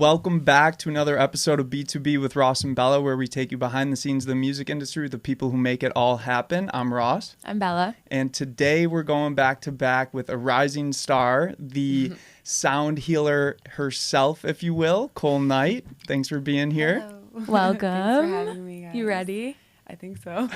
Welcome back to another episode of B2B with Ross and Bella, where we take you behind the scenes of the music industry with the people who make it all happen. I'm Ross. I'm Bella. And today we're going back to back with a rising star, the sound healer herself, if you will, Cole Knight. Thanks for being here. Hello. Welcome. Thanks for having me, guys. You ready? I think so.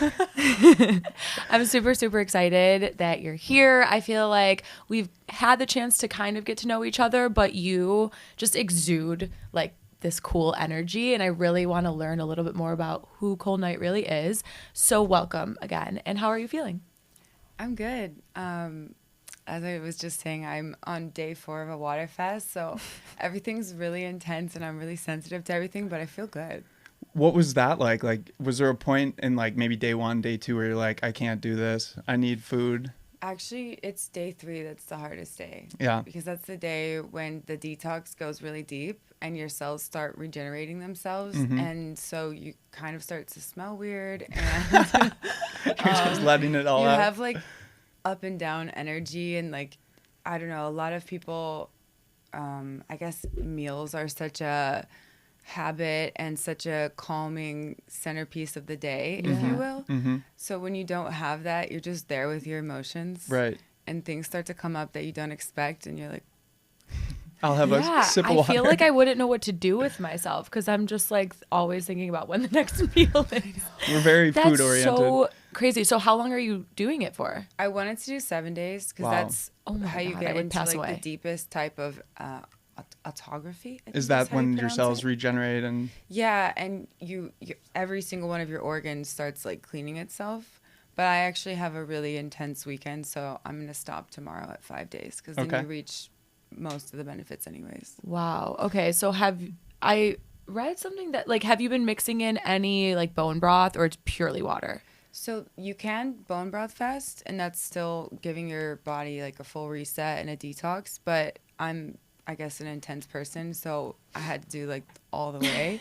I'm super excited that you're here. I feel like we've had the chance to kind of get to know each other, but you just exude like this cool energy, and I really want to learn a little bit more about who Cole Knight really is. So welcome again. And how are you feeling? I'm good. As I was just saying, I'm on day 4 of a water fast, so everything's really intense and I'm really sensitive to everything, but I feel good. What was that like? Like, was there a point in like maybe day 1, day 2 where you're like, I can't do this, I need food? Actually, it's day 3 that's the hardest day. Yeah. Because that's the day when the detox goes really deep and your cells start regenerating themselves. And so you kind of start to smell weird. And You're just letting it all you out. have like up and down energy. And like, I don't know, a lot of people, I guess meals are such a habit and such a calming centerpiece of the day, if you will. So when you don't have that, you're just there with your emotions. Right. And things start to come up that you don't expect, and you're like, I'll have a sip of water. I feel like I wouldn't know what to do with myself because I'm just like always thinking about when the next meal is. We're very food oriented. That's so crazy. So how long are you doing it for? I wanted to do 7 days because Wow. that's my how you God, get I would into pass like away. the deepest type of autography. I think Is that how you when your pronounce cells it. regenerate and Yeah, and you every single one of your organs starts like cleaning itself. But I actually have a really intense weekend, so I'm gonna stop tomorrow at 5 days because then Okay. you reach most of the benefits anyways. Wow. Okay. So I read something that like, have you been mixing in any like bone broth or it's purely water? So you can bone broth fast, and that's still giving your body like a full reset and a detox. But I'm, I guess, an intense person, so I had to do like all the way.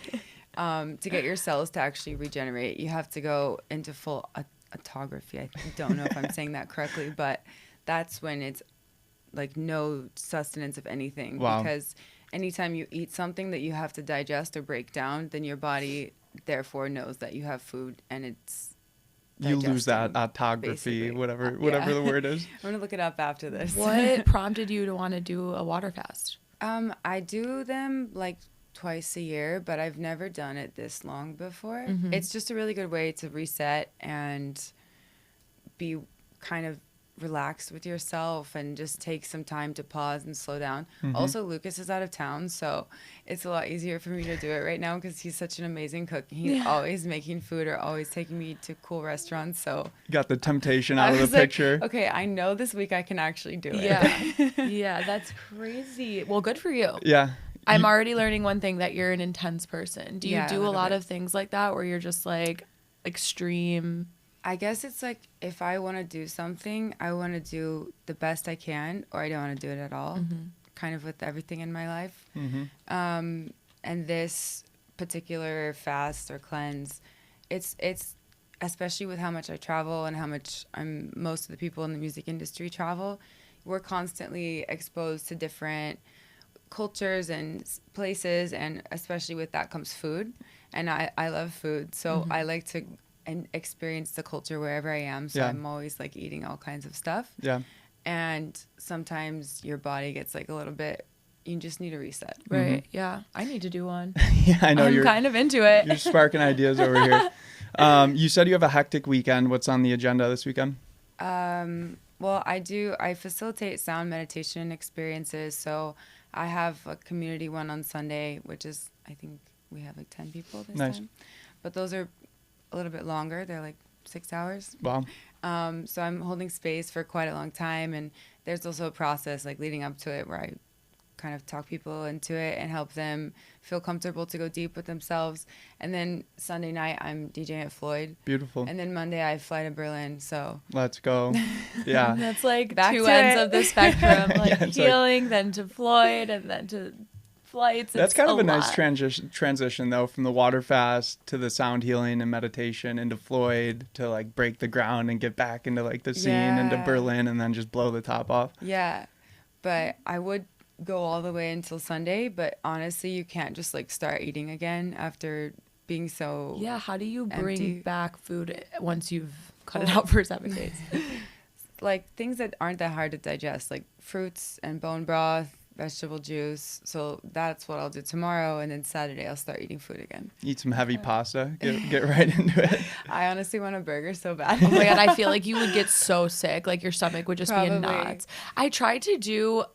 To get your cells to actually regenerate, you have to go into full autography. I don't know if I'm saying that correctly, but that's when it's like no sustenance of anything. Wow. Because anytime you eat something that you have to digest or break down, then your body therefore knows that you have food, and it's you lose that digesting, autography, basically. whatever Yeah. the word is. I'm gonna look it up after this. What prompted you to want to do a water fast? I do them like twice a year, but I've never done it this long before. It's just a really good way to reset and be kind of relaxed with yourself and just take some time to pause and slow down. Also, Lucas is out of town, so it's a lot easier for me to do it right now because he's such an amazing cook. He's always making food or always taking me to cool restaurants. So Got the temptation out I of the was like, picture. okay, I know this week I can actually do it. Yeah. Yeah, that's crazy. Well, good for you. Yeah. I'm already learning one thing, that you're an intense person. Do you Yeah, a do a little lot bit. of things like that where you're just like extreme? I guess it's like if I want to do something, I want to do the best I can, or I don't want to do it at all. Kind of with everything in my life. And this particular fast or cleanse, it's especially with how much I travel and how much most of the people in the music industry travel. We're constantly exposed to different cultures and places, and especially with that comes food. And I love food, so I like to and experience the culture wherever I am. So Yeah. I'm always like eating all kinds of stuff. Yeah. And sometimes your body gets like a little bit, you just need a reset. Right. Yeah. I need to do one. Yeah, I know I'm you're kind of into it. you're sparking ideas over here. You said you have a hectic weekend. What's on the agenda this weekend? Well, I facilitate sound meditation experiences. So I have a community one on Sunday, which is, I think we have like 10 people this Nice. time. But those are a little bit longer. They're like 6 hours. Wow. So I'm holding space for quite a long time. And there's also a process like leading up to it where I kind of talk people into it and help them feel comfortable to go deep with themselves. And then Sunday night, I'm DJing at Floyd. Beautiful. And then Monday, I fly to Berlin. So Let's go. Yeah. That's like Back two to ends it. of the spectrum, like Yeah, it's like- healing, then to Floyd, and then to flights. That's It's kind of a nice lot. transition, though, from the water fast to the sound healing and meditation into Floyd to like break the ground and get back into like the scene into Yeah. Berlin and then just blow the top off. yeah, but I would go all the way until Sunday, but honestly, you can't just like start eating again after being so Yeah, how do you bring empty. back food once you've cut it out for 7 days? Like things that aren't that hard to digest, like fruits and bone broth, vegetable juice. So that's what I'll do tomorrow, and then Saturday I'll start eating food again. Eat some heavy pasta. Get right into it. I honestly want a burger so bad. Oh my God, I feel like you would get so sick. Like your stomach would just be in Probably. knots. I tried to do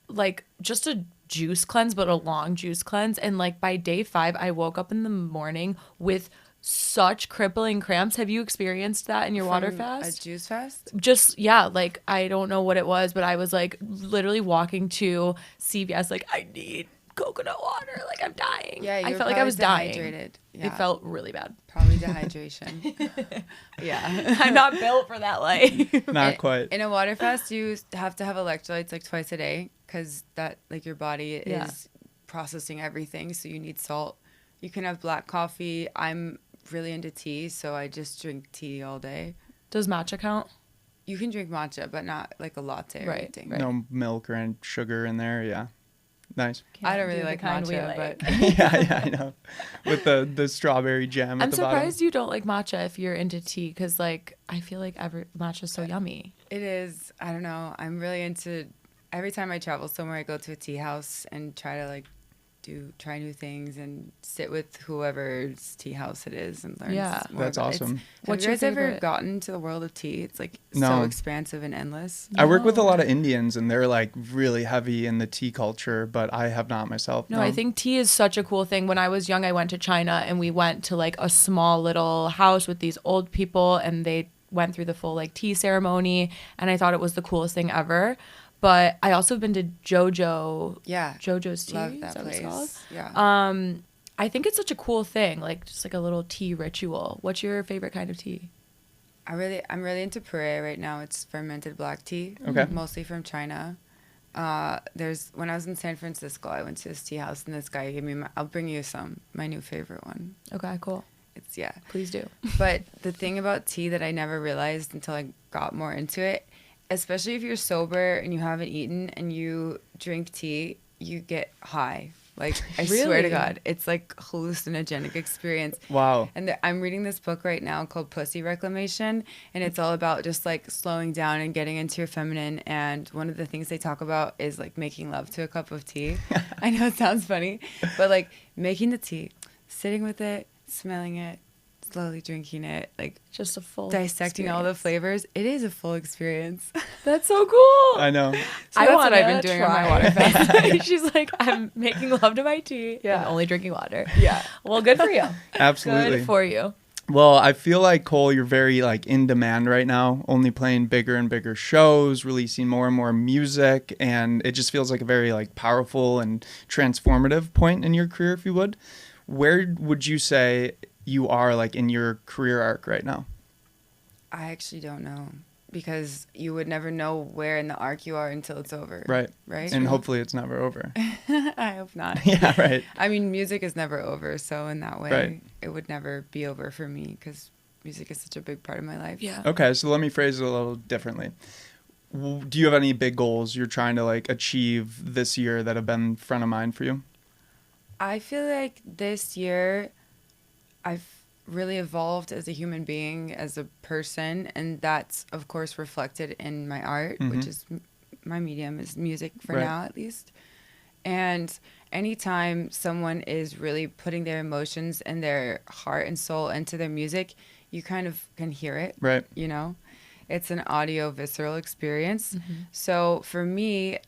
like just a juice cleanse, but a long juice cleanse. And like by day 5, I woke up in the morning with such crippling cramps. Have you experienced that in your water From fast? A juice fast? Just, yeah, like I don't know what it was, but I was like literally walking to CVS, like I need coconut water. Like I'm dying. Yeah, I you felt like I was dying. dehydrated. Yeah. It felt really bad. Probably dehydration. Yeah. I'm not built for that life. Not quite. In a water fast, you have to have electrolytes like twice a day because that like your body Yeah. is processing everything, so you need salt. You can have black coffee. I'm really into tea, so I just drink tea all day. Does matcha count? You can drink matcha, but not like a latte or Right, anything. right. No milk or any sugar in there. Yeah. Nice. I don't really Do the like kind we matcha, like. but yeah, I know. With the strawberry jam at I'm the surprised you don't like matcha if you're into tea, because like I feel like matcha's so yummy. it is. I don't know. I'm really into. Every time I travel somewhere, I go to a tea house and try to like try new things and sit with whoever's tea house it is and learn. Yeah. more That's about it. awesome. Have What's you your guys ever favorite? gotten to the world of tea? It's like so No. expansive and endless. I work with a No. lot of Indians, and they're like really heavy in the tea culture, but I have not myself. No, I think tea is such a cool thing. When I was young, I went to China and we went to like a small little house with these old people, and they went through the full like tea ceremony, and I thought it was the coolest thing ever. But I also have been to Yeah. JoJo's Tea. Love Is that what it's place. called? Yeah. I think it's such a cool thing, like just like a little tea ritual. What's your favorite kind of tea? I'm really into puree right now. It's fermented black tea. Okay. Mostly from China. When I was in San Francisco, I went to this tea house and this guy gave me I'll bring you my new favorite one. Okay, cool. It's yeah. Please do. But the thing about tea that I never realized until I got more into it, especially if you're sober and you haven't eaten and you drink tea, you get high. Like, I swear Really? to God, it's like hallucinogenic experience. Wow. And I'm reading this book right now called Pussy Reclamation, and it's all about just like slowing down and getting into your feminine. And one of the things they talk about is like making love to a cup of tea. I know it sounds funny, but like making the tea, sitting with it, smelling it, slowly drinking it, like Just a full dissecting all the experience. flavors. It is a full experience. That's so cool. I know. So I that's want what I've been doing on my water fast. She's like, I'm making love to my tea Yeah. and only drinking water. Yeah. Well, good for you. Absolutely. Good for you. Well, I feel like, Cole, you're very like in demand right now, only playing bigger and bigger shows, releasing more and more music, and it just feels like a very like powerful and transformative point in your career, if you would. Where would you say you are like in your career arc right now? I actually don't know, because you would never know where in the arc you are until it's over. Right. Right. And hopefully it's never over. I hope not. Yeah, right. I mean, music is never over, so in that way, Right. it would never be over for me because music is such a big part of my life. Yeah. Okay, so let me phrase it a little differently. Do you have any big goals you're trying to like achieve this year that have been front of mind for you? I feel like this year, I've really evolved as a human being, as a person, and that's of course reflected in my art, which is my medium is music for Right. now at least. And anytime someone is really putting their emotions and their heart and soul into their music, you kind of can hear it. Right. You know, it's an audio visceral experience. So for me,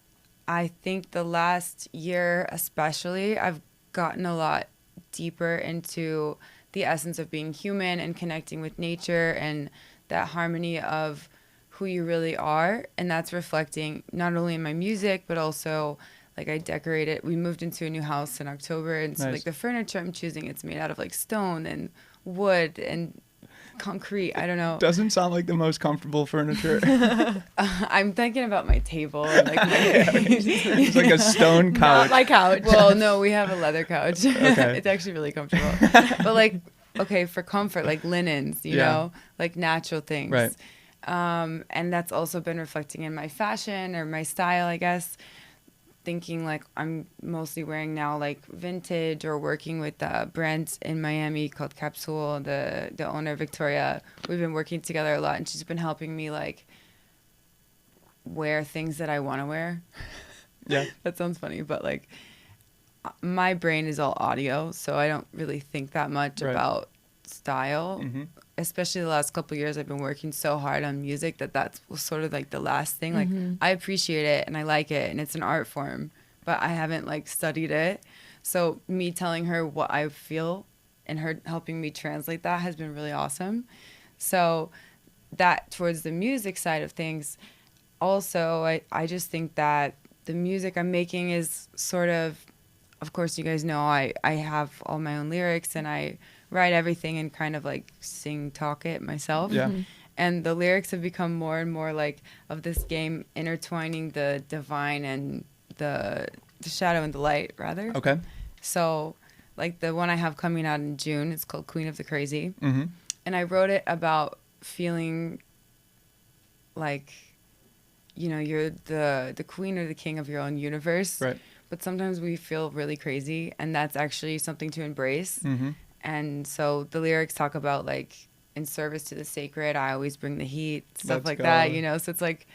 I think the last year especially, I've gotten a lot deeper into the essence of being human and connecting with nature and that harmony of who you really are. And that's reflecting not only in my music, but also like I decorated. We moved into a new house in October, and so Nice. like the furniture I'm choosing, it's made out of like stone and wood and concrete. I don't know. Doesn't sound like the most comfortable furniture. I'm thinking about my table and like my It's like a stone Not couch. my couch. well, no, we have a leather couch. Okay. It's actually really comfortable. But like, okay, for comfort, like linens, you Yeah. know, like natural things. Right. And that's also been reflecting in my fashion or my style, I guess. thinking like I'm mostly wearing now like vintage or working with brands in Miami called Capsule. The owner, Victoria, we've been working together a lot, and she's been helping me like wear things that I want to wear. Yeah. That sounds funny, but like my brain is all audio, so I don't really think that much about style. Especially the last couple of years, I've been working so hard on music that was sort of like the last thing. Like I appreciate it and I like it and it's an art form, but I haven't like studied it. So me telling her what I feel and her helping me translate that has been really awesome. So that towards the music side of things, also I just think that the music I'm making is sort of course you guys know I have all my own lyrics and I write everything and kind of like talk it myself. Yeah. And the lyrics have become more and more like of this game intertwining the divine and the shadow and the light rather. Okay. So like the one I have coming out in June, it's called Queen of the Crazy. And I wrote it about feeling like, you know, you're the queen or the king of your own universe. Right. But sometimes we feel really crazy, and that's actually something to embrace. And so the lyrics talk about like in service to the sacred, I always bring the heat, stuff like that, you know. So it's like,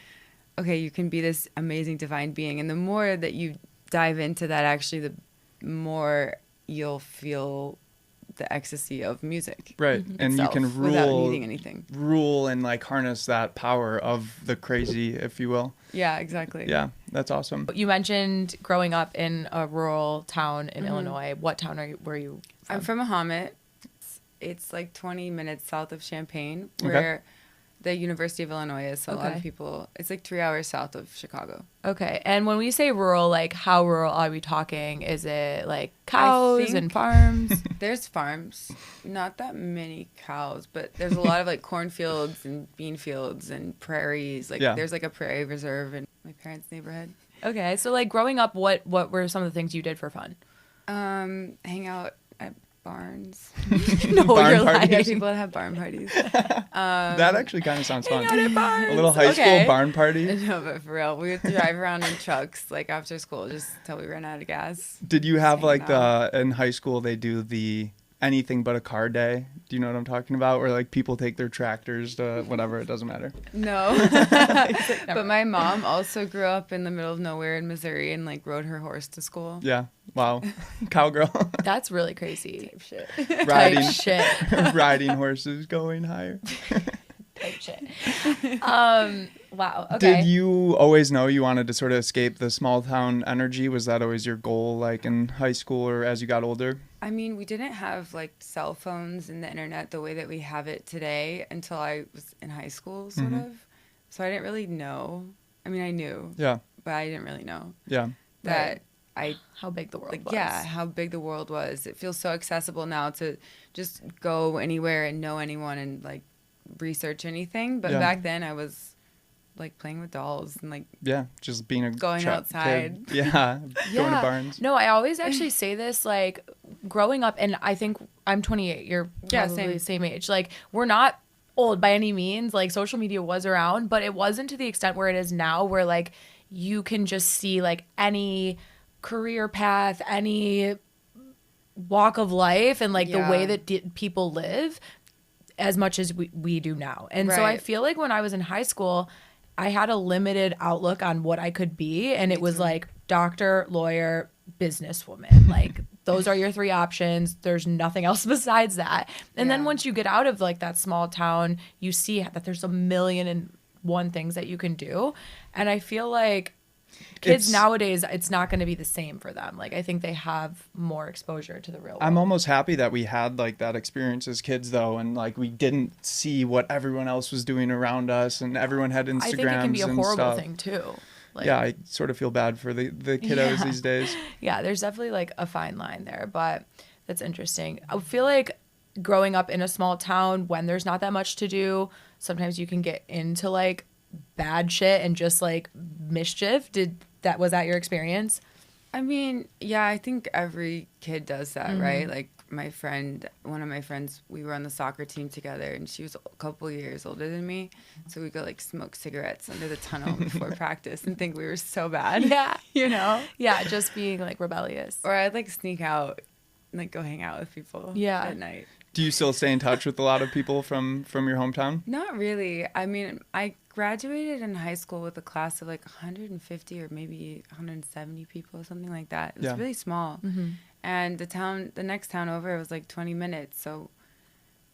okay, you can be this amazing divine being, and the more that you dive into that, actually, the more you'll feel the ecstasy of music. Right. And you can without needing anything. Rule and like harness that power of the crazy, if you will. Yeah, exactly. Yeah, that's awesome. You mentioned growing up in a rural town in Illinois. What town were you from? I'm from Mahomet. It's like 20 minutes south of Champaign, where the University of Illinois is. So a lot of people, it's like 3 hours south of Chicago. Okay. And when we say rural, like how rural are we talking? Is it like cows and farms? There's farms, not that many cows, but there's a lot of like cornfields and bean fields and prairies. Like there's like a prairie reserve in my parents' neighborhood. Okay. So like growing up, what were some of the things you did for fun? Hang out at barns. No, barn you're parties. lying. People that have barn parties. That actually kind of sounds fun. Hang out at barns. A little high school barn party. No, but for real, we would drive around in trucks like after school just until we ran out of gas. Did you have like in high school they do the anything but a car day? Do you know what I'm talking about? Where like people take their tractors to whatever, it doesn't matter. No. But my mom also grew up in the middle of nowhere in Missouri and like rode her horse to school. Yeah. Wow. Cowgirl. That's really crazy. Type shit. Riding, Type shit. riding horses going higher. Type shit. Wow. Okay. Did you always know you wanted to sort of escape the small town energy? Was that always your goal, like in high school or as you got older? I mean, we didn't have like cell phones and the internet the way that we have it today until I was in high school, sort of. So I didn't really know. I mean, I knew. Yeah. But I didn't really know. Yeah. That how big the world was. Yeah, how big the world was. It feels so accessible now to just go anywhere and know anyone and like research anything. But back then I was like playing with dolls and like just being a going outside. Kid. Yeah, going to barns. No, I always actually say this, like growing up, and I think I'm 28. You're probably same age. Like we're not old by any means. Like social media was around, but it wasn't to the extent where it is now, where like you can just see like any career path, any walk of life, and like the way that people live as much as we do now. And so I feel like when I was in high school, I had a limited outlook on what I could be, and it was like doctor, lawyer, businesswoman. Like those are your three options. There's nothing else besides that. And then once you get out of like that small town, you see that there's 1,000,001 things that you can do. And I feel like kids nowadays, it's not going to be the same for them. Like I think they have more exposure to the real world. I'm almost happy that we had like that experience as kids though, and like we didn't see what everyone else was doing around us, and everyone had Instagrams. I think it can be a horrible thing too. Like, yeah, I sort of feel bad for the kiddos these days. Yeah, there's definitely like a fine line there, but that's interesting. I feel like growing up in a small town, when there's not that much to do, sometimes you can get into like bad shit and just like mischief. Was that your experience? I mean, yeah, I think every kid does that, right? Like one of my friends, we were on the soccer team together, and she was a couple years older than me. So we go like smoke cigarettes under the tunnel before practice and think we were so bad. Yeah. You know? Yeah, just being like rebellious. Or I'd like sneak out and like go hang out with people at night. Do you still stay in touch with a lot of people from your hometown? Not really. I mean, I graduated in high school with a class of like 150 or maybe 170 people, something like that. It was really small. Mm-hmm. And the next town over was like 20 minutes. So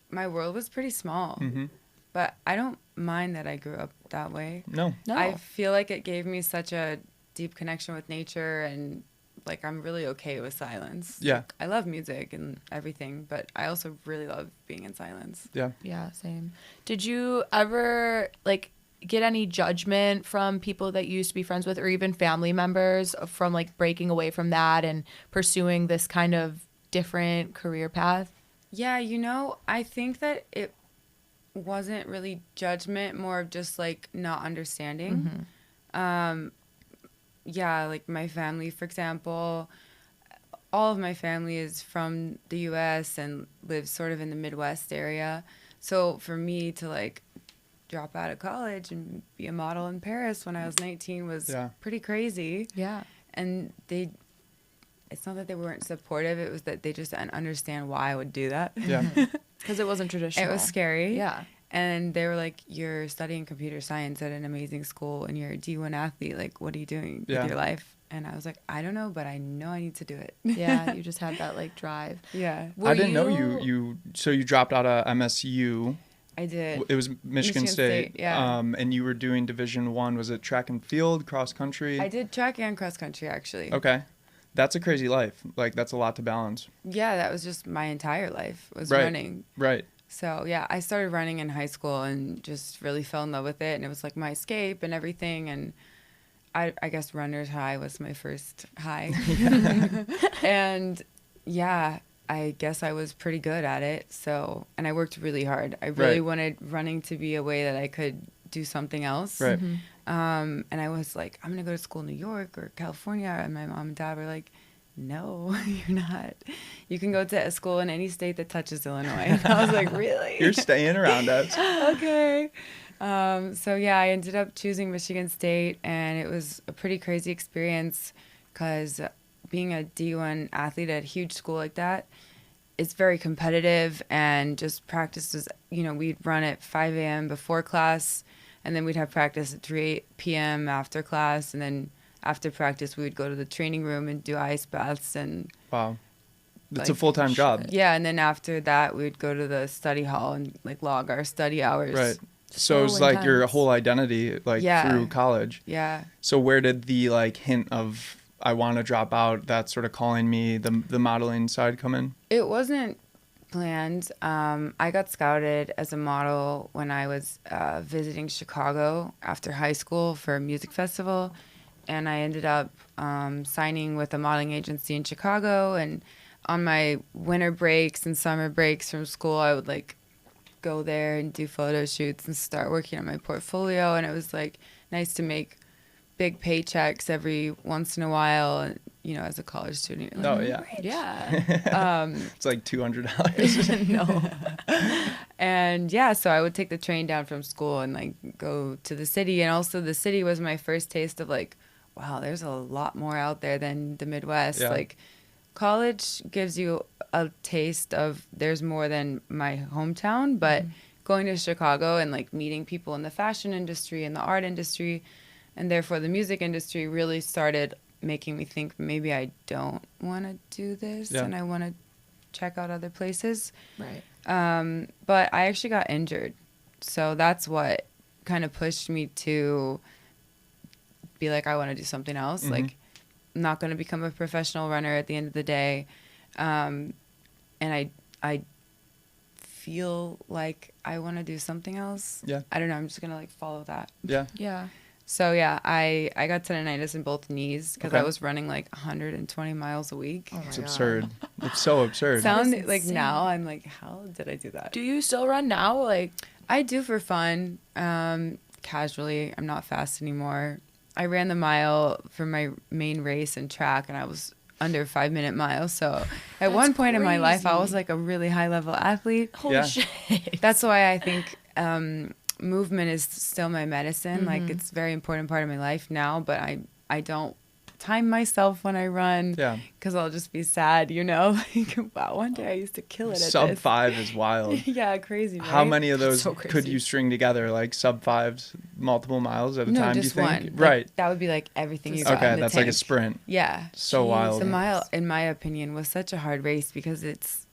my world was pretty small. Mm-hmm. But I don't mind that I grew up that way. No. I feel like it gave me such a deep connection with nature, and like I'm really okay with silence. Yeah. Like, I love music and everything, but I also really love being in silence. Yeah. Yeah, same. Did you ever like get any judgment from people that you used to be friends with, or even family members, from like breaking away from that and pursuing this kind of different career path? Yeah, you know, I think that it wasn't really judgment, more of just like not understanding. Mm-hmm. Yeah, like my family, for example, all of my family is from the US and lives sort of in the Midwest area. So for me to like drop out of college and be a model in Paris when I was 19 was pretty crazy. Yeah. And it's not that they weren't supportive, it was that they just didn't understand why I would do that. Yeah. Because it wasn't traditional. It was scary. Yeah. And they were like, you're studying computer science at an amazing school and you're a D1 athlete. Like, what are you doing with your life? And I was like, I don't know, but I know I need to do it. Yeah, you just had that like drive. Yeah. I didn't know so you dropped out of MSU. I did. It was Michigan State. Yeah. And you were doing Division I. Was it track and field, cross country? I did track and cross country, actually. Okay. That's a crazy life. Like, that's a lot to balance. Yeah, that was just my entire life was Right. running. Right. So, yeah, I started running in high school and just really fell in love with it. And it was like my escape and everything. And I guess runner's high was my first high. And, yeah, I guess I was pretty good at it. So, and I worked really hard. I really wanted running to be a way that I could do something else. Right. Mm-hmm. And I was like, I'm going to go to school in New York or California. And my mom and dad were like, no, you're not. You can go to a school in any state that touches Illinois. And I was like, really? You're staying around us. Okay. So, yeah, I ended up choosing Michigan State, and it was a pretty crazy experience because being a D1 athlete at a huge school like that, it's very competitive, and just practice was, you know, we'd run at 5 a.m. before class, and then we'd have practice at 3 p.m. after class, and then after practice we would go to the training room and do ice baths. And wow, it's like, a full-time job. Yeah, and then after that we would go to the study hall and like log our study hours. Right. So it was like your whole identity, like through college. Yeah. So where did the like hint of I want to drop out, that sort of calling me, the modeling side come in? It wasn't planned. I got scouted as a model when I was visiting Chicago after high school for a music festival, and I ended up signing with a modeling agency in Chicago. And on my winter breaks and summer breaks from school, I would like go there and do photo shoots and start working on my portfolio. And it was like nice to make big paychecks every once in a while, you know, as a college student. You're like, oh yeah, rich. Yeah. It's like $200. No. And yeah, so I would take the train down from school and like go to the city. And also the city was my first taste of like, wow, there's a lot more out there than the Midwest. Yeah. Like college gives you a taste of there's more than my hometown, but going to Chicago and like meeting people in the fashion industry and the art industry, and therefore the music industry, really started making me think maybe I don't want to do this and I want to check out other places. Right. But I actually got injured. So that's what kind of pushed me to be like, I want to do something else. Mm-hmm. Like, I'm not going to become a professional runner at the end of the day. And I feel like I want to do something else. Yeah. I don't know. I'm just going to like follow that. Yeah. Yeah. So yeah, I got tendonitis in both knees because Okay. I was running like 120 miles a week. Oh my It's God. absurd. It's so absurd. Sound That is like insane. now I'm like, how did I do that? Do you still run now? Like, I do for fun, casually. I'm not fast anymore. I ran the mile for my main race in track, and I was under 5-minute miles. So at That's one point in my life, I crazy. was like a really high level athlete. Holy Yeah. shit. That's why I think movement is still my medicine. Like it's a very important part of my life now, but I don't time myself when I run because I'll just be sad, you know? Like, wow, one day I used to kill it at Sub this. 5 is wild. Yeah, crazy, right? How many of those so could crazy. you string together, like sub 5s, multiple miles at a No, time, do you just think? one. Like, Right. that would be like everything you got Okay, in the that's like a tank. sprint. Yeah. So wild. The mile, in my opinion, was such a hard race because it's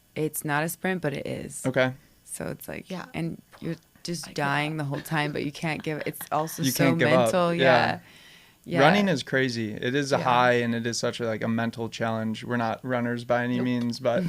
not a sprint, but it is. Okay. So it's like, Yeah. and you're just I get dying the whole time, but you can't give. It's also You so can't give up. mental. Yeah. Yeah. Running is crazy. It is a Yeah. high, and it is such a mental challenge. We're not runners by any means, but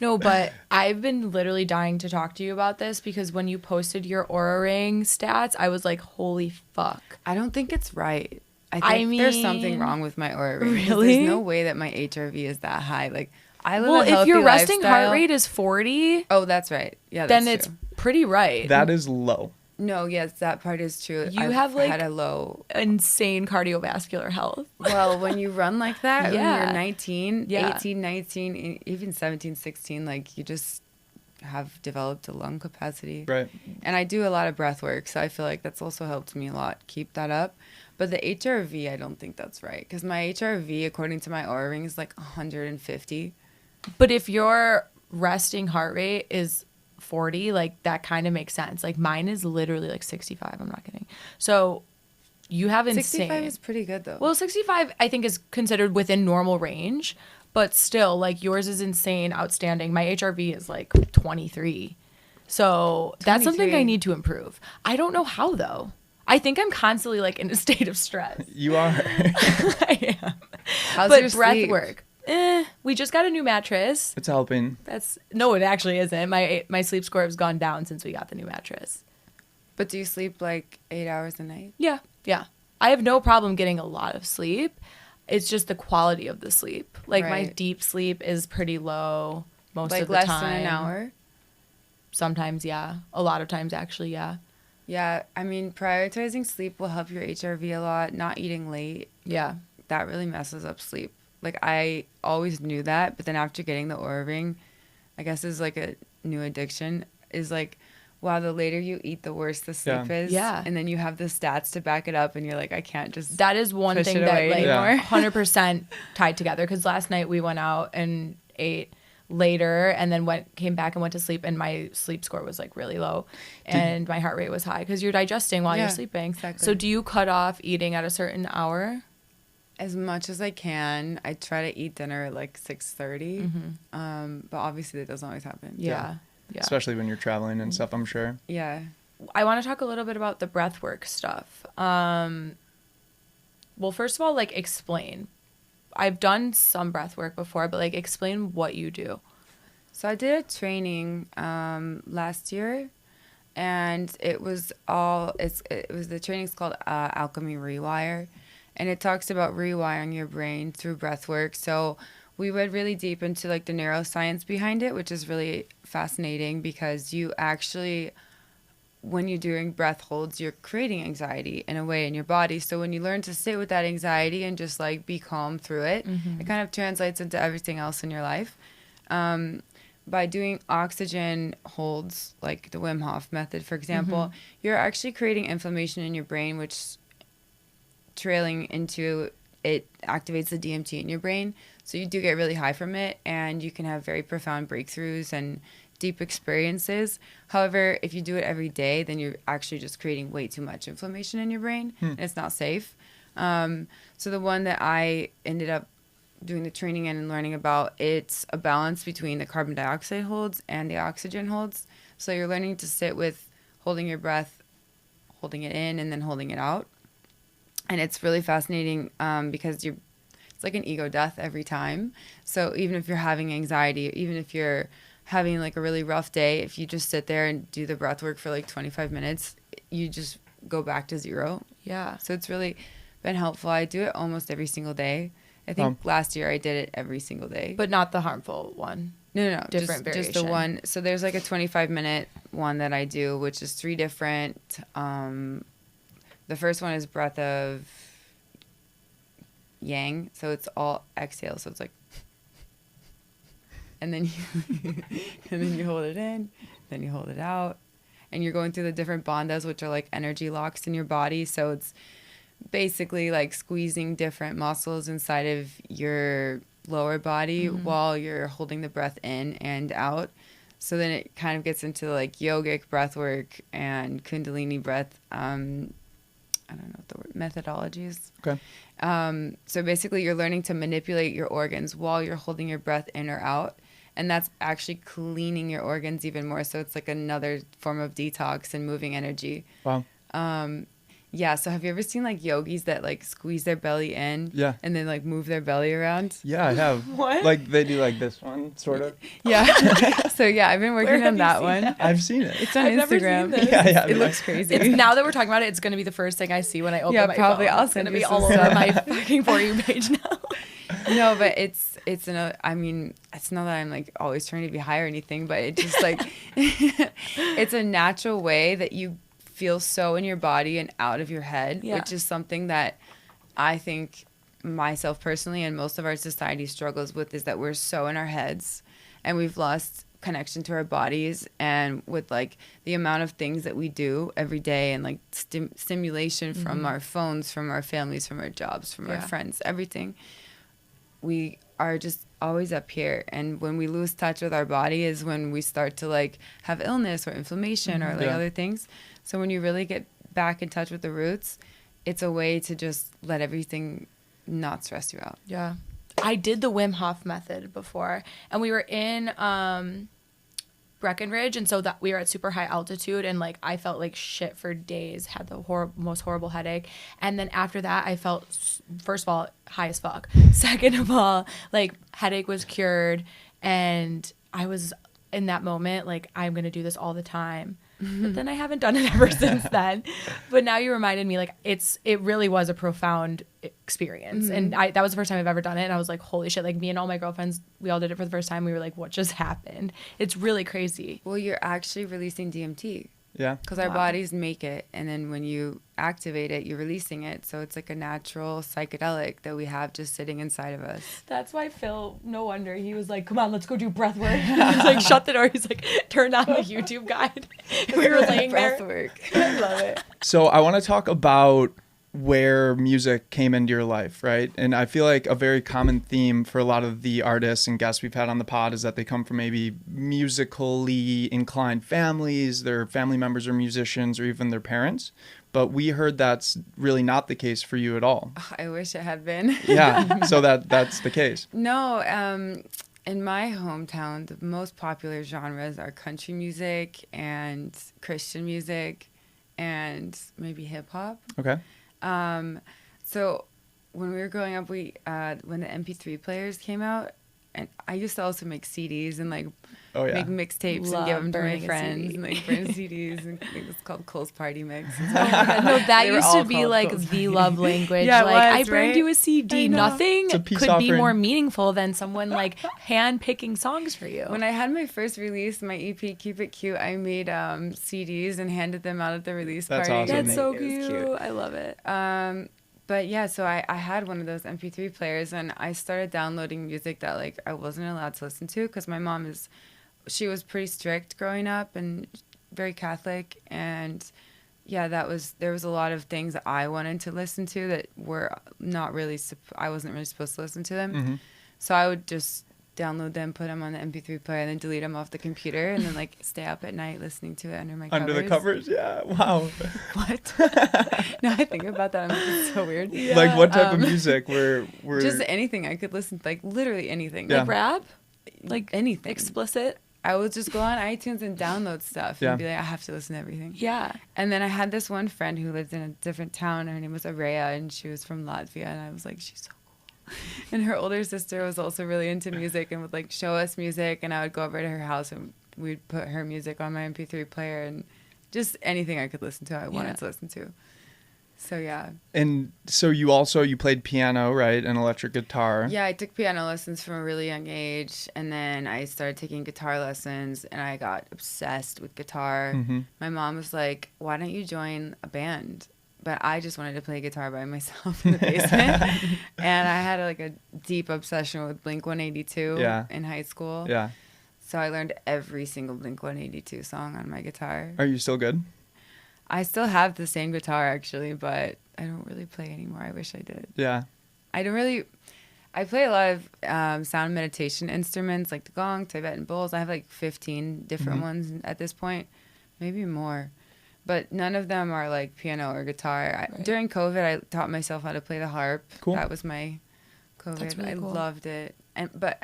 No, but I've been literally dying to talk to you about this because when you posted your Aura Ring stats, I was like, holy fuck. I don't think it's right. I think there's something mean, wrong with my Aura Ring. 'Cause really? There's no way that my HRV is that high. Like, I live Well, a if healthy your resting lifestyle. heart rate is 40, Oh, that's right. Yeah, then that's it's true. pretty right. that is low. No, yes, that part is true. You I've have, like, had a low. Insane cardiovascular health. Well, when you run like that, Yeah. when you're 19, Yeah. 18, 19, even 17, 16, like you just have developed a lung capacity. Right. And I do a lot of breath work, so I feel like that's also helped me a lot keep that up. But the HRV, I don't think that's right. Because my HRV, according to my Aura Ring, is like 150. But if your resting heart rate is 40, like that kind of makes sense. Like mine is literally like 65. I'm not kidding. So you have insane. 65 is pretty good, though. Well, 65 I think is considered within normal range, but still, like yours is insane, outstanding. My HRV is like 23. So that's something I 23. need to improve. I don't know how though. I think I'm constantly like in a state of stress. You are. I am. How's But your breath sleep? work. We just got a new mattress. It's helping. No, it actually isn't. My sleep score has gone down since we got the new mattress. But do you sleep like 8 hours a night? Yeah. I have no problem getting a lot of sleep. It's just the quality of the sleep. Like my Right. deep sleep is pretty low most Like of the less time. than an hour? Sometimes, yeah. A lot of times, actually, yeah. Yeah, I mean, prioritizing sleep will help your HRV a lot. Not eating late, Yeah. that really messes up sleep. Like, I always knew that, but then after getting the Aura Ring, I guess is like a new addiction, is like, wow, the later you eat, the worse the sleep is. Yeah. And then you have the stats to back it up, and you're like, I can't just. That is one Push thing it that away like anymore. 100% tied together. Because last night we went out and ate later, and then came back and went to sleep, and my sleep score was like really low, and my heart rate was high because you're digesting while you're Yeah, sleeping. exactly. So do you cut off eating at a certain hour? As much as I can. I try to eat dinner at like 6:30. But obviously that doesn't always happen. Yeah. Especially when you're traveling and stuff, I'm sure. Yeah. I want to talk a little bit about the breathwork stuff. Well, first of all, like explain. I've done some breathwork before, but like explain what you do. So I did a training last year, and it was the training's called Alchemy Rewire, and it talks about rewiring your brain through breath work. So we went really deep into like the neuroscience behind it, which is really fascinating because you actually, when you're doing breath holds, you're creating anxiety in a way in your body. So when you learn to sit with that anxiety and just like be calm through it, it kind of translates into everything else in your life. By doing oxygen holds, like the Wim Hof method, for example, you're actually creating inflammation in your brain, which trailing into it activates the DMT in your brain. So you do get really high from it, and you can have very profound breakthroughs and deep experiences. However, if you do it every day, then you're actually just creating way too much inflammation in your brain, and it's not safe. So the one that I ended up doing the training in and learning about, it's a balance between the carbon dioxide holds and the oxygen holds. So you're learning to sit with holding your breath, holding it in, and then holding it out. And it's really fascinating because it's like an ego death every time. So even if you're having anxiety, even if you're having like a really rough day, if you just sit there and do the breath work for like 25 minutes, you just go back to zero. Yeah. So it's really been helpful. I do it almost every single day. I think last year I did it every single day. But not the harmful one. No, Different just the variation. one. So there's like a 25-minute one that I do, which is 3 different. The first one is breath of yang. So it's all exhale. So it's like and then and then you hold it in, then you hold it out, and you're going through the different bandhas, which are like energy locks in your body. So it's basically like squeezing different muscles inside of your lower body while you're holding the breath in and out. So then it kind of gets into like yogic breath work and kundalini breath. I don't know what the word methodologies. Okay. So basically you're learning to manipulate your organs while you're holding your breath in or out. And that's actually cleaning your organs even more. So it's like another form of detox and moving energy. Wow. Yeah. So have you ever seen like yogis that like squeeze their belly in? Yeah. And then like move their belly around? Yeah, I have. What? Like they do like this one, sort of. Yeah. So yeah, I've been working on that one. I've seen it. It's on I've never Instagram. seen this. Yeah. It looks crazy. It's, now that we're talking about it, it's going to be the first thing I see when I open my probably. phone. I'll It's going to send be you all some over stuff. my fucking For You page now. No, but it's I mean, it's not that I'm like always trying to be high or anything, but it just like it's a natural way that you feel so in your body and out of your head, which is something that I think myself personally and most of our society struggles with, is that we're so in our heads and we've lost connection to our bodies, and with like the amount of things that we do every day and like stimulation from our phones, from our families, from our jobs, from our friends, everything, we are just always up here. And when we lose touch with our body is when we start to like have illness or inflammation or like other things. So when you really get back in touch with the roots, it's a way to just let everything not stress you out. Yeah. I did the Wim Hof method before, and we were in Breckenridge, and so that we were at super high altitude, and like I felt like shit for days, had the most horrible headache, and then after that I felt, first of all, high as fuck, second of all, like headache was cured, and I was in that moment like, I'm gonna do this all the time. But then I haven't done it ever since then. But now you reminded me, like, it really was a profound experience. And that was the first time I've ever done it. And I was like, holy shit. Like, me and all my girlfriends, we all did it for the first time. We were like, what just happened? It's really crazy. Well, you're actually releasing DMT. Yeah. Because our bodies make it. And then when you activate it, you're releasing it. So it's like a natural psychedelic that we have just sitting inside of us. That's why Phil, no wonder, he was like, come on, let's go do breath work. He was like, shut the door. He's like, turned on the YouTube guide. We were laying breath there. work. I love it. So I want to talk about where music came into your life, right? And I feel like a very common theme for a lot of the artists and guests we've had on the pod is that they come from maybe musically inclined families, their family members are musicians, or even their parents. But we heard that's really not the case for you at all. I wish it had been. Yeah, so that's the case. No, in my hometown, the most popular genres are country music and Christian music and maybe hip hop. Okay. So when we were growing up, when the MP3 players came out, and I used to also make CDs and like make mixtapes and give them to my friends and like burn CDs, and it was called Cole's Party Mix. No, that used to be like the love language. Yeah, like, I burned you a CD. Nothing It's a peace could offering. be more meaningful than someone like hand picking songs for you. When I had my first release, my EP Keep It Cute, I made CDs and handed them out at the release That's party. awesome. That's so It was cute. I love it. But yeah, so I had one of those MP3 players, and I started downloading music that like I wasn't allowed to listen to, because my mom she was pretty strict growing up and very Catholic, and yeah, there was a lot of things that I wanted to listen to that were not really I wasn't really supposed to listen to them. So I would just download them, put them on the MP3 player, and then delete them off the computer, and then like stay up at night listening to it under my covers. Under the covers, yeah. Wow. What? Now I think about that, I'm like, it's so weird. Yeah. Like what type of music were Just anything I could listen to, like literally anything. Yeah. Like rap? Like anything. explicit? I would just go on iTunes and download stuff and be like, I have to listen to everything. Yeah. And then I had this one friend who lived in a different town. Her name was Araya, and she was from Latvia, and I was like, she's so cool. And her older sister was also really into music and would like show us music, and I would go over to her house and we'd put her music on my MP3 player, and just anything I could listen to, I wanted to listen to. So yeah. And so you played piano, right? And electric guitar. Yeah, I took piano lessons from a really young age, and then I started taking guitar lessons, and I got obsessed with guitar. My mom was like, why don't you join a band? but I just wanted to play guitar by myself in the basement. And I had like a deep obsession with Blink-182 in high school. Yeah. So I learned every single Blink-182 song on my guitar. Are you still good? I still have the same guitar actually, but I don't really play anymore. I wish I did. Yeah. I play a lot of sound meditation instruments like the gong, Tibetan bowls. I have like 15 different ones at this point, maybe more. But none of them are like piano or guitar. During COVID, I taught myself how to play the harp. Cool. That was my COVID. That's really cool. I loved it. Where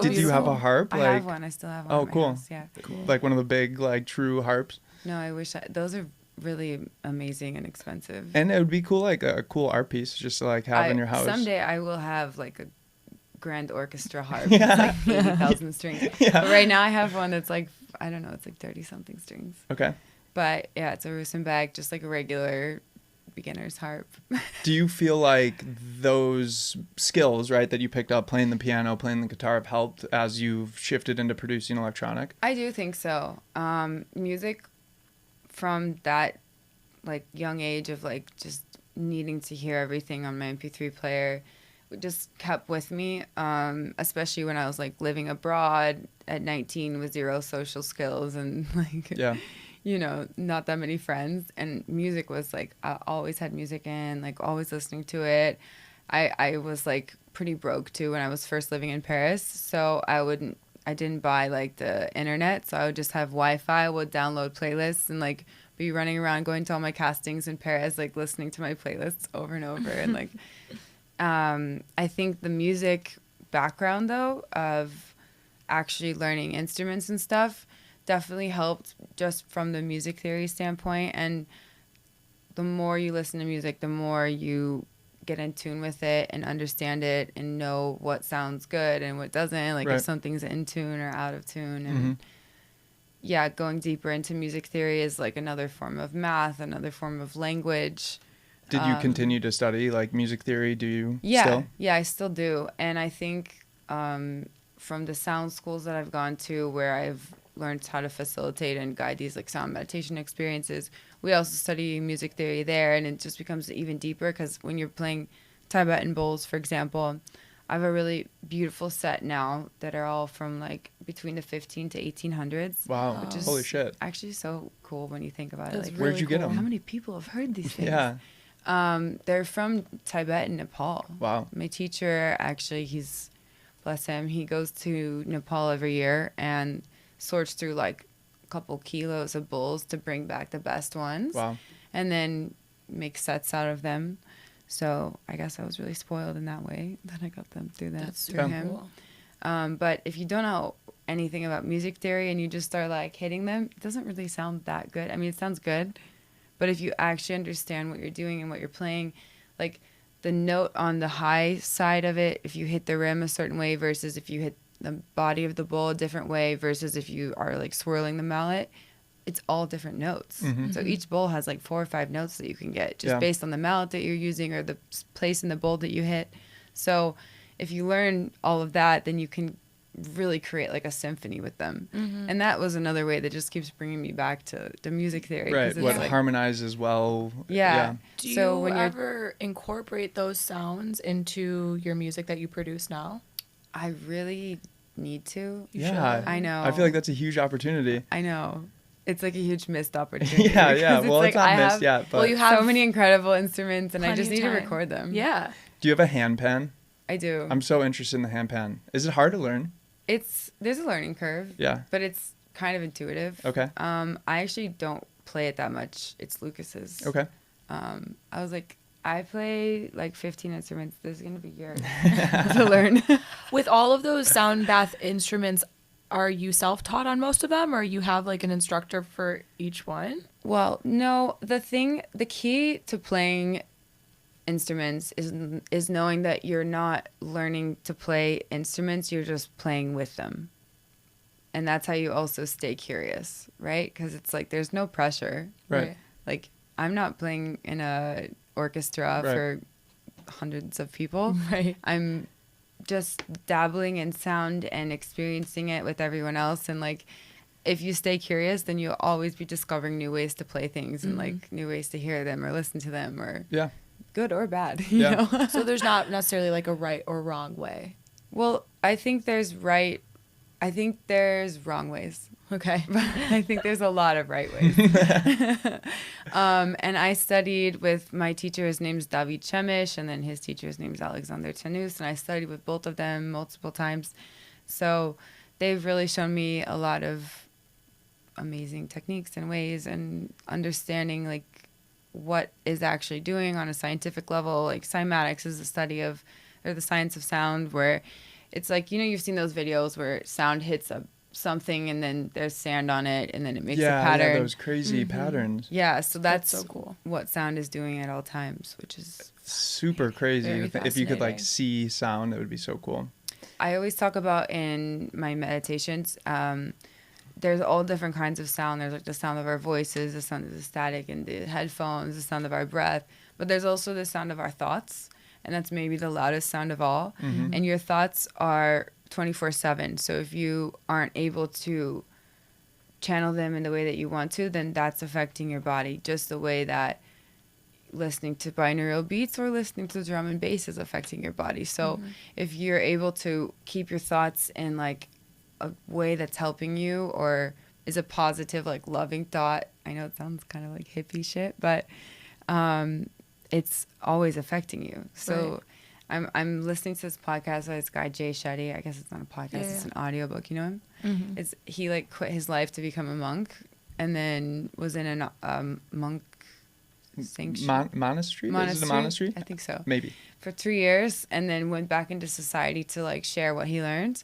did you have a harp? I have one. I still have one. Oh, in my cool. house. Yeah. Cool. Like one of the big, like true harps. No, I wish those are really amazing and expensive. And it would be cool, like a cool art piece, just to like have in your house. Someday I will have like a grand orchestra harp. Yeah. It's like 80,000 strings. Yeah. But right now I have one that's like, I don't know, it's like 30 something strings. Okay. But yeah, it's a Rosenbach, just like a regular beginner's harp. Do you feel like those skills, right, that you picked up playing the piano, playing the guitar have helped as you've shifted into producing electronic? I do think so. Music from that like young age of like just needing to hear everything on my MP3 player just kept with me, especially when I was like living abroad at 19 with zero social skills and like you know, not that many friends. And music was like, I always had music in, like always listening to it. I was like pretty broke too when I was first living in Paris, so I didn't buy like the internet, so I would just have Wi-Fi, would download playlists and like be running around going to all my castings in Paris, like listening to my playlists over and over. And like, I think the music background though of actually learning instruments and stuff definitely helped just from the music theory standpoint. And the more you listen to music, the more you get in tune with it and understand it and know what sounds good and what doesn't, like if something's in tune or out of tune. And yeah, going deeper into music theory is like another form of math, another form of language. Did you continue to study like music theory? Do you still? Yeah, I still do. And I think from the sound schools that I've gone to where I've learned how to facilitate and guide these like sound meditation experiences, we also study music theory there, and it just becomes even deeper because when you're playing Tibetan bowls, for example, I have a really beautiful set now that are all from like between the 15 to 1800s. Wow. Which is holy shit. actually so cool when you think about it. Like, where'd you get them? How many people have heard these things? Yeah. They're from Tibet and Nepal. Wow. My teacher, actually, bless him, he goes to Nepal every year and sorts through like a couple kilos of bowls to bring back the best ones. Wow. And then make sets out of them. So I guess I was really spoiled in that way that I got them through That's through him. Cool. But if you don't know anything about music theory and you just start like hitting them, it doesn't really sound that good. I mean, it sounds good, but if you actually understand what you're doing and what you're playing, like the note on the high side of it, if you hit the rim a certain way versus if you hit the body of the bowl a different way versus if you are like swirling the mallet, it's all different notes. So each bowl has like 4 or 5 notes that you can get just based on the mallet that you're using or the place in the bowl that you hit. So if you learn all of that, then you can really create like a symphony with them. And that was another way that just keeps bringing me back to the music theory. Right, what like, harmonizes well. Yeah. Do you ever incorporate those sounds into your music that you produce now? I really need to. Yeah. I know. I feel like that's a huge opportunity. I know. It's like a huge missed opportunity. Yeah. Well, like it's not missed yet, but you have so many incredible instruments and I just need to record them. Yeah. Do you have a handpan? I do. I'm so interested in the handpan. Is it hard to learn? There's a learning curve. Yeah. But it's kind of intuitive. Okay. I actually don't play it that much. It's Lucas's. Okay. I was like, I play like 15 instruments. This is going to be yours to learn. With all of those sound bath instruments, are you self-taught on most of them or you have like an instructor for each one? Well, no, the key to playing instruments is knowing that you're not learning to play instruments, you're just playing with them. And that's how you also stay curious, right? Because it's like there's no pressure. Right. Like I'm not playing in a orchestra for hundreds of people. Right. I'm just dabbling in sound and experiencing it with everyone else, and like if you stay curious, then you'll always be discovering new ways to play things and like new ways to hear them or listen to them, or good or bad, you know? So there's not necessarily like a right or wrong way. Well, I think there's wrong ways. Okay. But I think there's a lot of right ways. And I studied with my teacher. His name's David Chemish, and then his teacher's name's Alexander Tanus. And I studied with both of them multiple times. So they've really shown me a lot of amazing techniques and ways and understanding like what is actually doing on a scientific level. Like cymatics is the study of, or the science of sound, where it's like, you know, you've seen those videos where sound hits something and then there's sand on it and then it makes a pattern. Yeah, those crazy patterns. Yeah, so that's so cool. what sound is doing at all times, which is super crazy. If you could like see sound, it would be so cool. I always talk about in my meditations, there's all different kinds of sound. There's like the sound of our voices, the sound of the static in the headphones, the sound of our breath, but there's also the sound of our thoughts, and that's maybe the loudest sound of all. And your thoughts are 24/7. So if you aren't able to channel them in the way that you want to, then that's affecting your body just the way that listening to binaural beats or listening to drum and bass is affecting your body. So if you're able to keep your thoughts in like a way that's helping you or is a positive, like loving thought, I know it sounds kind of like hippie shit, but it's always affecting you. So I'm listening to this podcast by this guy, Jay Shetty. I guess it's not a podcast, it's an audiobook. You know him? It's he like quit his life to become a monk and then was in a monk monastery? Is it a monastery? I think so. Maybe. For 3 years, and then went back into society to like share what he learned.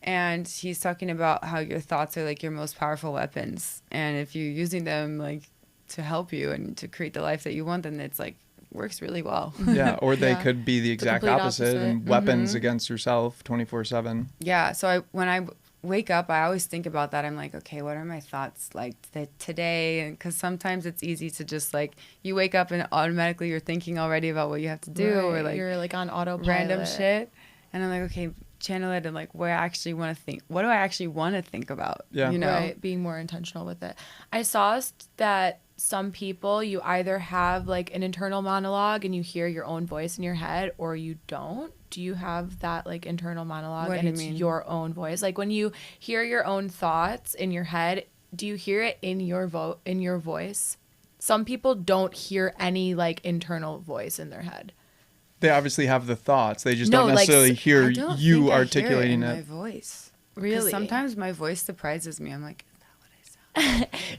And he's talking about how your thoughts are like your most powerful weapons. And if you're using them like to help you and to create the life that you want, then it's like works really well. Yeah, or they could be the exact opposite and weapons against yourself 24/7. Yeah, so when I wake up, I always think about that. I'm like, okay, what are my thoughts like today? And because sometimes it's easy to just like, you wake up and automatically you're thinking already about what you have to do, or like you're like on autopilot. Random shit. And I'm like, okay, channel it and like what do I actually want to think about? Yeah. You know? Right, being more intentional with it. I saw that some people, you either have like an internal monologue and you hear your own voice in your head, or you don't. Do you have that like internal monologue and it's your own voice? Like when you hear your own thoughts in your head, do you hear it in your voice? Some people don't hear any like internal voice in their head. They obviously have the thoughts. They just don't necessarily hear you articulating it. My voice. Really? Sometimes my voice surprises me. I'm like,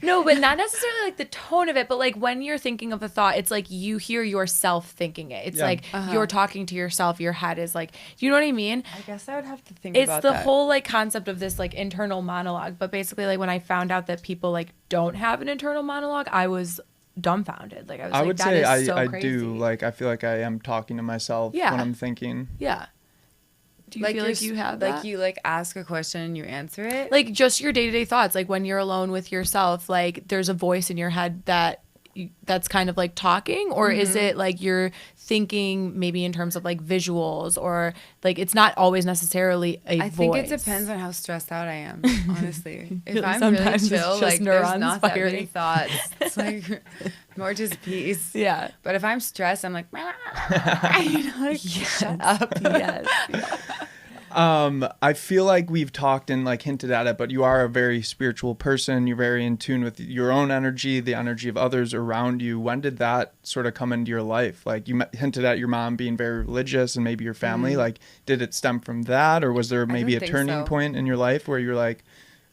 no, but not necessarily like the tone of it, but like when you're thinking of a thought, it's like you hear yourself thinking it. It's like you're talking to yourself. Your head is like, you know what I mean? I guess I would have to think about that. It's the whole like concept of this like internal monologue. But basically like when I found out that people like don't have an internal monologue, I was dumbfounded. Like I would say I do. Like I feel like I am talking to myself when I'm thinking. Yeah. Do you feel like you have that? Like you like ask a question and you answer it? Like just your day-to-day thoughts. Like when you're alone with yourself, like there's a voice in your head that's kind of like talking, or is it like you're thinking maybe in terms of like visuals, or like it's not always necessarily a voice? I think it depends on how stressed out I am, honestly. If I'm really chill, like there's not that many thoughts. It's like more just peace. Yeah. But if I'm stressed, I'm like, you know, like shut up. Yes. I feel like we've talked and like hinted at it, but you are a very spiritual person. You're very in tune with your own energy, the energy of others around you. When did that sort of come into your life? Like you hinted at your mom being very religious and maybe your family. Like, did it stem from that, or was there maybe a turning point in your life where you're like,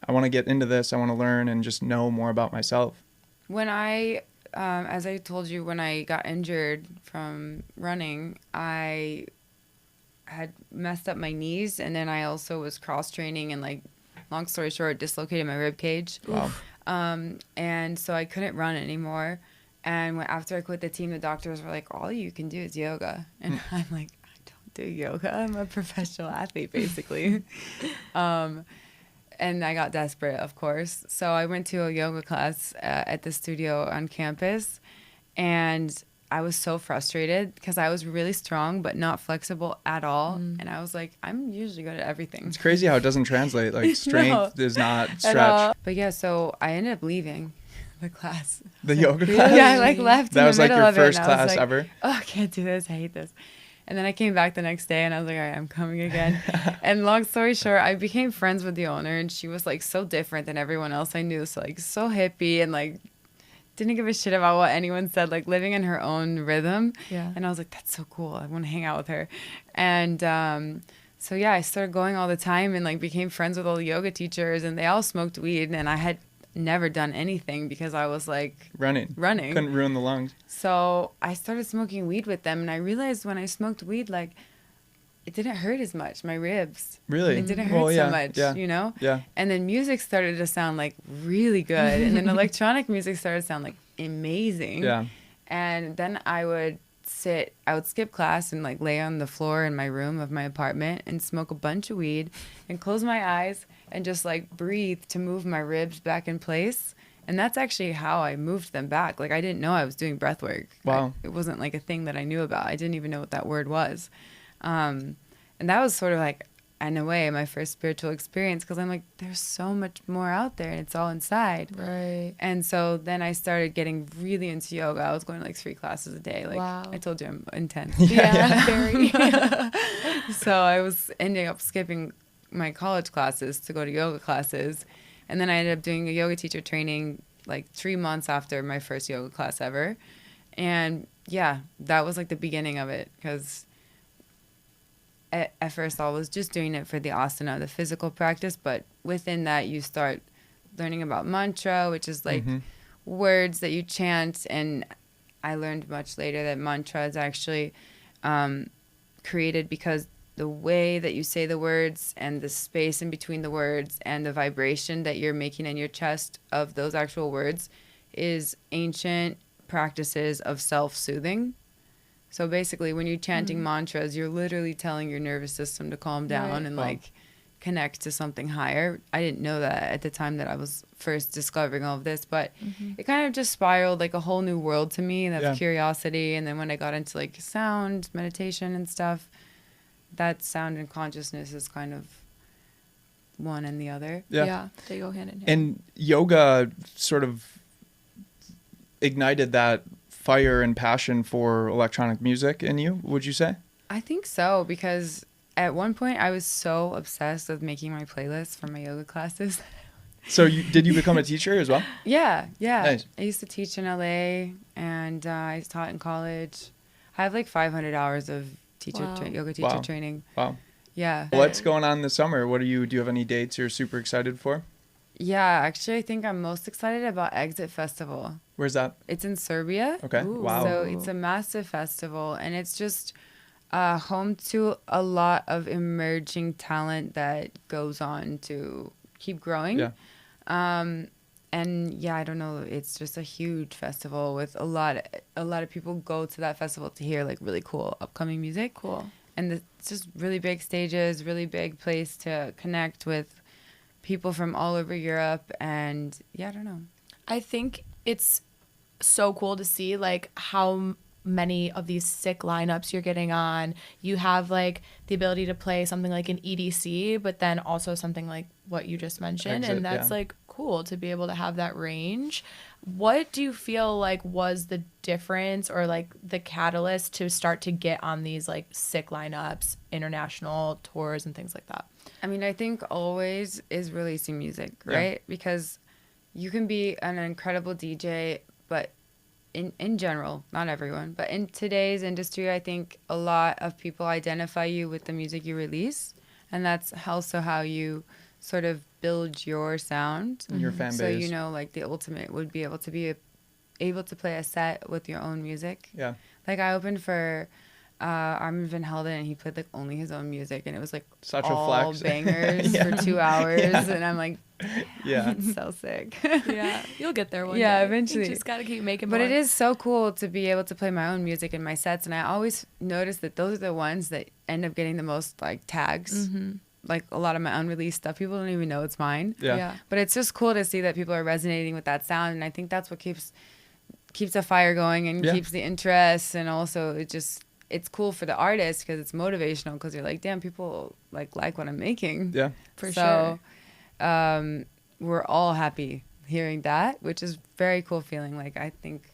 I want to get into this, I want to learn and just know more about myself? When I, as I told you, when I got injured from running, I had messed up my knees, and then I also was cross training and like, long story short, dislocated my rib cage. Wow. And so I couldn't run anymore. And after I quit the team, the doctors were like, all you can do is yoga. And I'm like, I don't do yoga. I'm a professional athlete, basically. And I got desperate, of course. So I went to a yoga class at the studio on campus, and I was so frustrated because I was really strong but not flexible at all. And I was like, I'm usually good at everything. It's crazy how it doesn't translate. Like strength is not At stretch. all. But yeah, so I ended up leaving the class. The yoga class? Yeah, I like left That in was the like middle your of it, first and I was class like, ever? Oh, I can't do this. I hate this. And then I came back the next day and I was like, all right, I'm coming again. And long story short, I became friends with the owner, and she was like so different than everyone else I knew. So like so hippie and like didn't give a shit about what anyone said, like living in her own rhythm. Yeah. And I was like, that's so cool. I want to hang out with her. And so yeah, I started going all the time and like became friends with all the yoga teachers, and they all smoked weed, and I had never done anything because I was like Running. Couldn't ruin the lungs. So I started smoking weed with them, and I realized when I smoked weed, like it didn't hurt as much, my ribs. Really? It didn't hurt so much, you know? Yeah. And then music started to sound like really good. And then electronic music started to sound like amazing. Yeah. And then I would skip class and like lay on the floor in my room of my apartment and smoke a bunch of weed and close my eyes and just like breathe to move my ribs back in place. And that's actually how I moved them back. Like I didn't know I was doing breath work. Wow. It wasn't like a thing that I knew about. I didn't even know what that word was. And that was sort of like, in a way, my first spiritual experience, because I'm like, there's so much more out there and it's all inside. Right. And so then I started getting really into yoga. I was going to like 3 classes a day. Like Wow. I told you, I'm intense. Yeah. Very. So I was ending up skipping my college classes to go to yoga classes. And then I ended up doing a yoga teacher training like 3 months after my first yoga class ever. And yeah, that was like the beginning of it, because at first I was just doing it for the asana, the physical practice, but within that you start learning about mantra, which is like words that you chant. And I learned much later that mantra is actually created because the way that you say the words and the space in between the words and the vibration that you're making in your chest of those actual words is ancient practices of self-soothing. So basically, when you're chanting mantras, you're literally telling your nervous system to calm down and like connect to something higher. I didn't know that at the time that I was first discovering all of this, but it kind of just spiraled like a whole new world to me, and that's curiosity. And then when I got into like sound, meditation and stuff, that sound and consciousness is kind of one and the other. Yeah. They go hand in hand. And yoga sort of ignited that fire and passion for electronic music in you, would you say? I think so, because at one point I was so obsessed with making my playlists for my yoga classes. So did you become a teacher as well? Yeah. Nice. I used to teach in LA, and I taught in college. I have like 500 hours of yoga teacher training. Wow. Yeah. What's going on this summer? Do you have any dates you're super excited for? Yeah, actually, I think I'm most excited about Exit Festival. Where's that? It's in Serbia. Okay. Ooh. Wow. So it's a massive festival, and it's just home to a lot of emerging talent that goes on to keep growing. Yeah. And yeah, I don't know. It's just a huge festival with a lot of people go to that festival to hear like really cool upcoming music. Cool. And it's just really big stages, really big place to connect with people from all over Europe. And yeah, I don't know. I think it's so cool to see like how many of these sick lineups you're getting on. You have like the ability to play something like an EDC, but then also something like what you just mentioned. Exit, and that's yeah. like cool to be able to have that range. What do you feel like was the difference or like the catalyst to start to get on these like sick lineups, international tours and things like that? I mean, I think always is releasing music, right? Yeah. Because you can be an incredible DJ, but in general, not everyone, but in today's industry, I think a lot of people identify you with the music you release. And that's also how you sort of build your sound. And your fan base. So, you know, like the ultimate would be able to play a set with your own music. Yeah. Like I opened for Armin van Helden, and he played like only his own music, and it was like Such all a flex. bangers for 2 hours. And I'm like, Yeah. it's so sick. Yeah, you'll get there one day. Yeah, eventually. You just gotta keep making But more. it is so cool to be able to play my own music in my sets, and I always notice that those are the ones that end up getting the most like tags. Like a lot of my unreleased stuff, people don't even know it's mine. Yeah. But it's just cool to see that people are resonating with that sound, and I think that's what keeps keeps a fire going and Yeah. keeps the interest, and also it's cool for the artist because it's motivational, because you're like, damn, people like what I'm making. Yeah. For So, sure. we're all happy hearing that, which is very cool feeling. Like, I think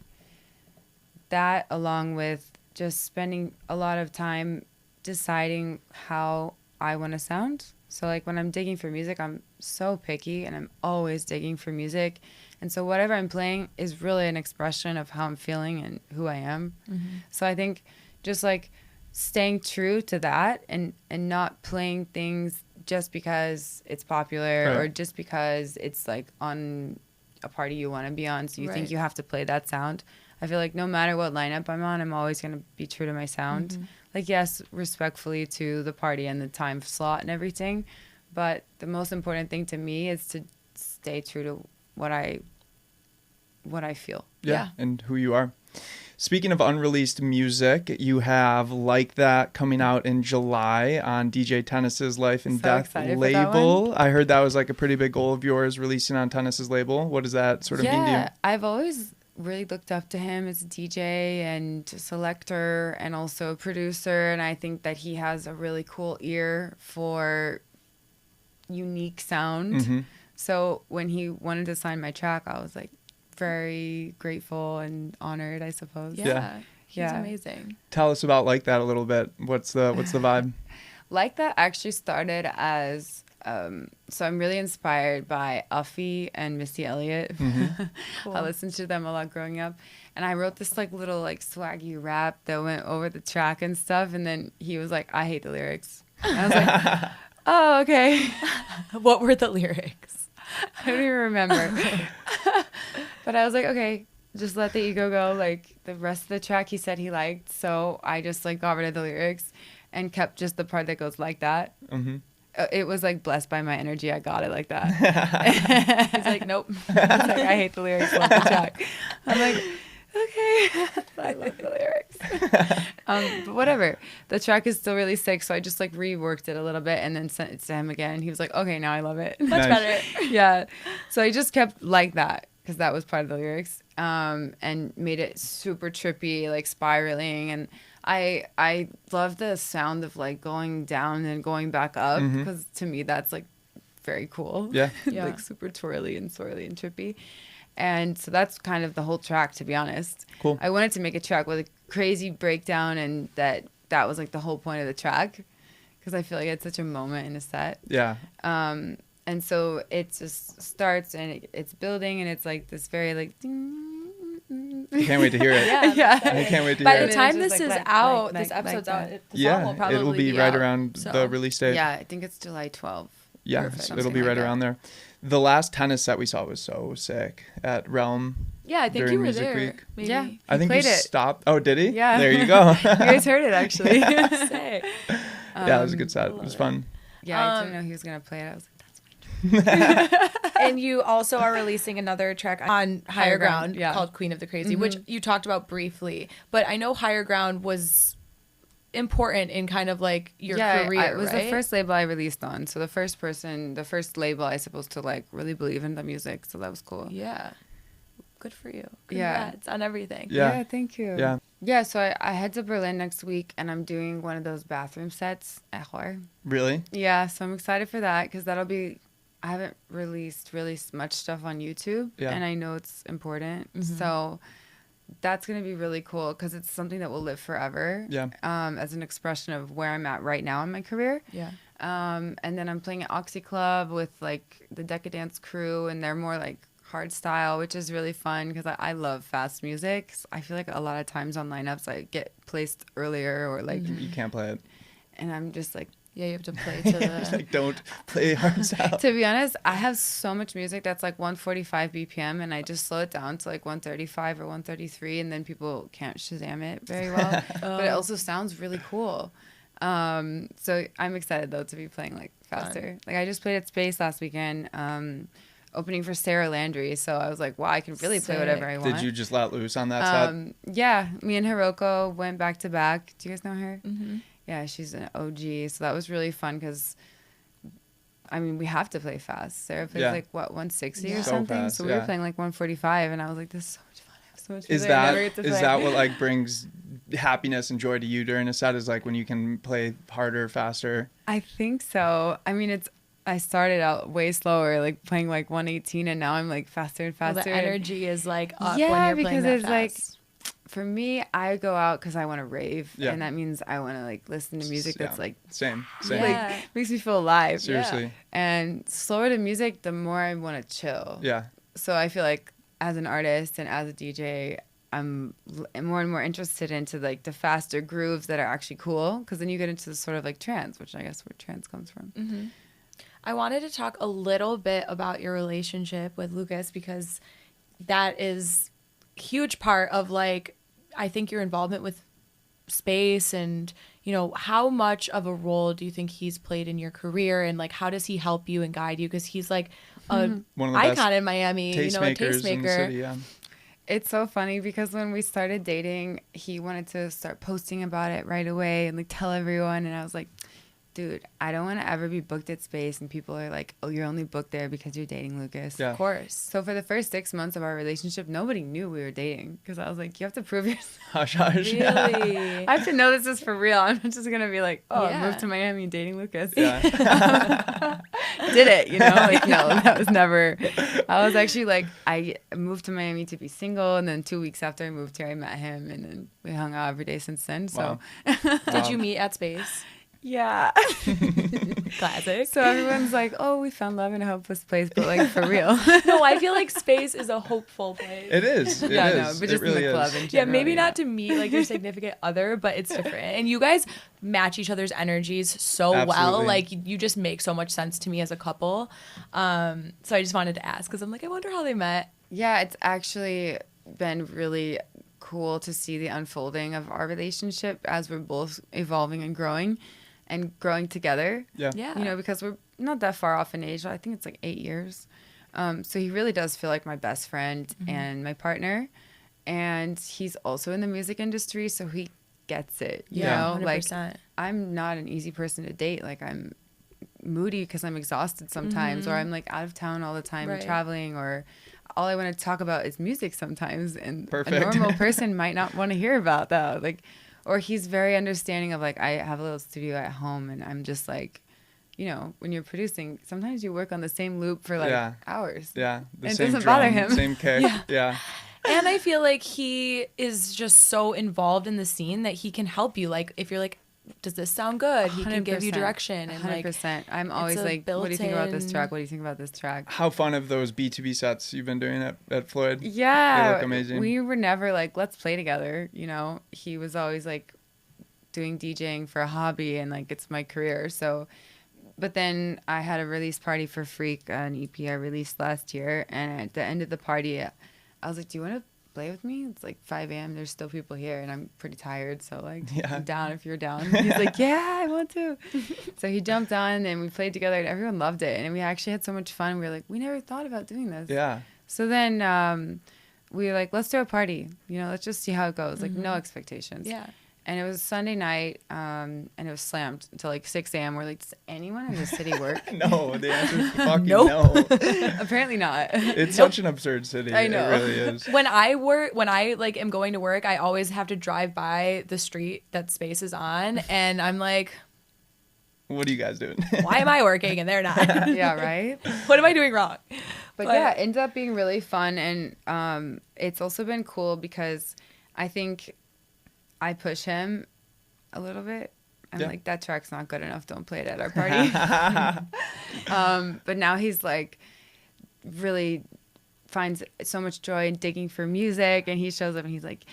that, along with just spending a lot of time deciding how I want to sound. So like when I'm digging for music, I'm so picky and I'm always digging for music. And so whatever I'm playing is really an expression of how I'm feeling and who I am. So I think just like staying true to that, and not playing things just because it's popular, Right. or just because it's like on a party you want to be on, so you think Right. you have to play that sound. I feel like no matter what lineup I'm on, I'm always going to be true to my sound. Like, yes, respectfully to the party and the time slot and everything, but the most important thing to me is to stay true to what I feel. Yeah. And who you are. Speaking of unreleased music, you have Like That coming out in July on DJ Tennis's Life and So Death excited for that label. I heard that was like a pretty big goal of yours, releasing on Tennis's label. What does that sort of mean to you? I've always really looked up to him as a DJ and selector and also a producer, and I think that he has a really cool ear for unique sound. So when he wanted to sign my track, I was like very grateful and honored, I suppose. Yeah. He's Yeah. amazing. Tell us about Like That a little bit. What's the vibe? Like That actually started as so I'm really inspired by Uffy and Missy Elliott. Cool. I listened to them a lot growing up, and I wrote this like little like swaggy rap that went over the track and stuff, and then he was like, I hate the lyrics. And I was like, oh, okay. What were the lyrics? I don't even remember. But I was like, okay, just let the ego go. Like, the rest of the track he said he liked, so I just like got rid of the lyrics and kept just the part that goes like that. It was like blessed by my energy. I got it like that. He's like, nope. I was like, I hate the lyrics, love the track. I'm like, okay, I love the lyrics. But whatever. The track is still really sick, so I just like reworked it a little bit and then sent it to him again. And he was like, okay, now I love it. Much Nice. better. Yeah. So I just kept Like That, because that was part of the lyrics, and made it super trippy, like spiraling. And I love the sound of like going down and going back up, because to me that's like very cool. Yeah. Yeah. Like super twirly and swirly and trippy. And so that's kind of the whole track, to be honest. Cool. I wanted to make a track with a crazy breakdown, and that was like the whole point of the track, because I feel like it's such a moment in a set. Yeah. And so it just starts and it's building, and it's like this very like. I can't wait to hear it. Yeah. I can't wait to By hear the it. time It's this just is like, out, like this episode's that. out, the song will probably it'll be right out, around so. the release date. Yeah, I think it's July 12th. Yeah, Perfect. so it'll Something be right like that. around there. The last tennis set we saw was so sick at Realm. Yeah, I think during you were Music there. Week. Maybe. Yeah. I think you played it. stopped. Oh, did he? Yeah. There you go. You guys heard it, actually. Sick. Yeah, it was a good set. It love was it. fun. Yeah, I didn't know he was going to play it. I was like, that's And you also are releasing another track on Higher Ground yeah. called Queen of the Crazy, which you talked about briefly. But I know Higher Ground was important in kind of like your career, it was right? the first label I released on. So the first label I supposed to like really believe in the music. So that was cool. Yeah. Good for you. Yeah. Congrats on everything. Yeah. Thank you. Yeah. Yeah, so I head to Berlin next week, and I'm doing one of those bathroom sets at Hor. Really? Yeah, so I'm excited for that, because that'll be, I haven't released really much stuff on YouTube, Yeah. and I know it's important. So that's going to be really cool, because it's something that will live forever. Yeah. As an expression of where I'm at right now in my career. Yeah. And then I'm playing at Oxy Club with like the Decadence crew, and they're more like hard style, which is really fun because I love fast music. So I feel like a lot of times on lineups I get placed earlier or like, You can't play it. and I'm just like, Yeah, you have to play to It's the... like, don't play hard style. to be honest, I have so much music that's like 145 BPM, and I just slow it down to like 135 or 133, and then people can't Shazam it very well. But it also sounds really cool. So I'm excited though to be playing like faster. Like I just played at Space last weekend, opening for Sarah Landry. So I was like, wow, I can really play whatever I want. Did you just let loose on that set? Yeah, me and Hiroko went back to back. Do you guys know her? Mm-hmm. Yeah, she's an OG. So that was really fun because, I mean, we have to play fast. Sarah plays Yeah. like, what, 160 Yeah. or So something? fast, So we were yeah. playing like 145, and I was like, this is so much fun. so much Is music I never that get to is play. that what like brings happiness and joy to you during a set? Is like when you can play harder, faster? I think so. I mean, I started out way slower, like playing like 118, and now I'm like faster and Well, faster. the energy is like up Yeah, when you're because playing that it's like, fast. for me, I go out because I want to rave, Yeah. and that means I want to like listen to music that's Yeah. like Same. Yeah. like makes me feel alive. Seriously. And slower to music, the more I want to chill. Yeah. So I feel like as an artist and as a DJ, I'm more and more interested into like the faster grooves that are actually cool, because then you get into the sort of like trance, which I guess where trance comes from. Mm-hmm. I wanted to talk a little bit about your relationship with Lucas, because that is a huge part of like, I think your involvement with space, and you know, how much of a role do you think he's played in your career, and like how does he help you and guide you, because he's like a One of the icon best in Miami, you know, a tastemakers in the tastemaker. city. Yeah. It's so funny because when we started dating, he wanted to start posting about it right away and like tell everyone, and I was like, dude, I don't want to ever be booked at Space and people are like, oh, you're only booked there because you're dating Lucas. Yeah. Of course. So for the first 6 months of our relationship, nobody knew we were dating, because I was like, you have to prove yourself. Hush, hush. Really? I have to know this is for real. I'm not just gonna be like, oh, I Yeah. moved to Miami dating Lucas. Yeah. Did it, you know? Like, no, that was never. I was actually like, I moved to Miami to be single, and then 2 weeks after I moved here, I met him, and then we hung out every day since then. So, Wow. Did you meet at Space? yeah. Classic. So everyone's like, oh, we found love in a hopeless place, but like for real. No, I feel like Space is a hopeful place. It is. It yeah, is. no, but It just really in the club is. in Yeah, general. maybe not to meet like your significant other, but it's different. And you guys match each other's energies so well. Absolutely. Like you just make so much sense to me as a couple. So I just wanted to ask, because I'm like, I wonder how they met. Yeah, it's actually been really cool to see the unfolding of our relationship as we're both evolving and growing together. Yeah. Yeah. You know, because we're not that far off in age. I think it's like 8 years. So he really does feel like my best friend and my partner. And he's also in the music industry, so he gets it. You Yeah, know, like 100%. I'm not an easy person to date. Like I'm moody because I'm exhausted sometimes, or I'm like out of town all the time and Right. traveling, or all I want to talk about is music sometimes. And Perfect. a normal person might not want to hear about that. Like, or he's very understanding of like, I have a little studio at home and I'm just like, you know, when you're producing, sometimes you work on the same loop for like Yeah. hours. Yeah. The It same doesn't bother drum, him. Same kick. Yeah. Yeah. And I feel like he is just so involved in the scene that he can help you. Like if you're like, does this sound good? He can give you 100%. direction. And like, 100%. I'm always a like, what do you think about this built-in- track? What do you think about this track? How fun have those B2B sets you've been doing at Floyd? Yeah. They look amazing. We were never like, let's play together. You know, he was always like doing DJing for a hobby and like, it's my career. So, but then I had a release party for Freak, an EP I released last year. And at the end of the party, I was like, do you want to play with me? It's like 5 a.m. There's still people here and I'm pretty tired. So like, Yeah. I'm down if you're down. He's like, yeah, I want to. So he jumped on and we played together and everyone loved it. And we actually had so much fun. We were like, we never thought about doing this. Yeah. So then we were like, let's do a party. You know, let's just see how it goes. Like, no expectations. yeah. And it was Sunday night, and it was slammed until like 6 a.m. We're like, does anyone in the city work? No, the answer is fucking Nope. no. Apparently not. It's such an absurd city. I know. It really is. When I like am going to work, I always have to drive by the street that Space is on, and I'm like, What are you guys doing? why am I working and they're not? Yeah, right? What am I doing wrong? But yeah, it ended up being really fun. And it's also been cool because I think I push him a little bit. I'm Yeah. like, that track's not good enough. Don't play it at our party. But now he's like really finds so much joy in digging for music. And he shows up and he's like,